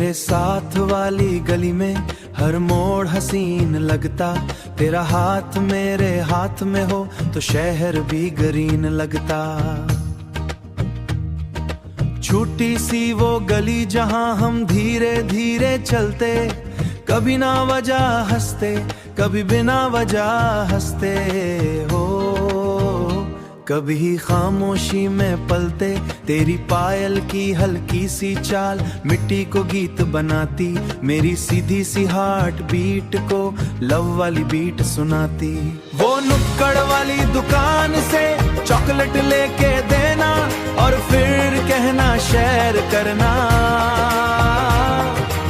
तेरे साथ वाली गली में हर मोड़ हसीन लगता, तेरा हाथ मेरे हाथ में हो तो शहर भी ग्रीन लगता। छोटी सी वो गली जहां हम धीरे धीरे चलते, कभी ना वजह हंसते कभी बिना वजह हंसते हो, कभी खामोशी में पलते। तेरी पायल की हल्की सी चाल मिट्टी को गीत बनाती, मेरी सीधी सी हार्ट बीट को लव वाली बीट सुनाती। वो नुक्कड़ वाली दुकान से चॉकलेट लेके देना और फिर कहना शेयर करना।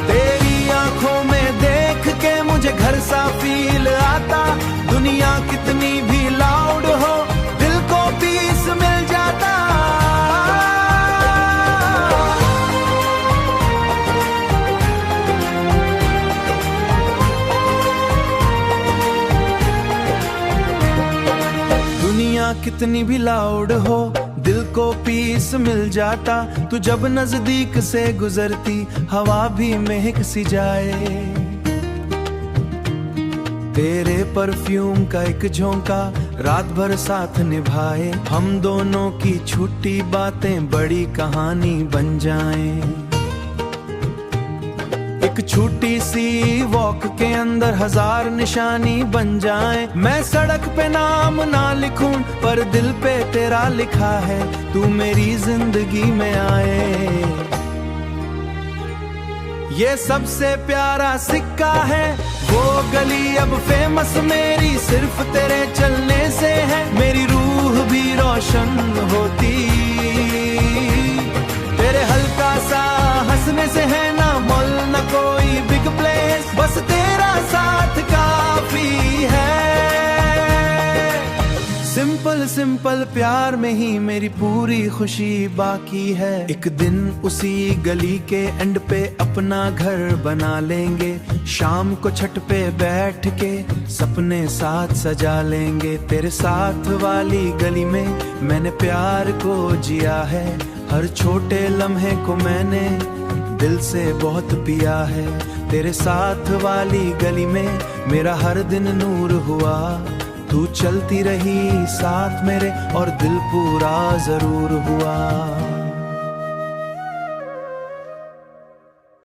तेरी आंखों में देख के मुझे घर सा फील आता, दुनिया कितनी भी लाउड हो दिल को पीस मिल जाता। दुनिया कितनी भी लाउड हो दिल को पीस मिल जाता। तू जब नजदीक से गुजरती हवा भी महक सी जाए, तेरे परफ्यूम का एक झोंका रात भर साथ निभाए। हम दोनों की छुट्टी बातें बड़ी कहानी बन जाएं। एक छोटी सी वॉक के अंदर हजार निशानी बन जाएं। मैं सड़क पे नाम ना लिखूं पर दिल पे तेरा लिखा है, तू मेरी जिंदगी में आए। ये सबसे प्यारा सिक्का है, वो गली अब फेमस मेरी सिर्फ तेरे चलने से है। मेरी रूह भी रोशन होती, तेरे हल्का सा हंसने से है ना मॉल ना कोई बिग प्लेस, बस तेरा साथ काफी है। सिंपल सिंपल प्यार में ही मेरी पूरी खुशी बाकी है। एक दिन उसी गली के एंड पे अपना घर बना लेंगे, शाम को छत पे बैठ के सपने साथ सजा लेंगे। तेरे साथ वाली गली में मैंने प्यार को जिया है, हर छोटे लम्हे को मैंने दिल से बहुत पिया है। तेरे साथ वाली गली में मेरा हर दिन नूर हुआ, तू चलती रही साथ मेरे और दिल पूरा जरूर हुआ।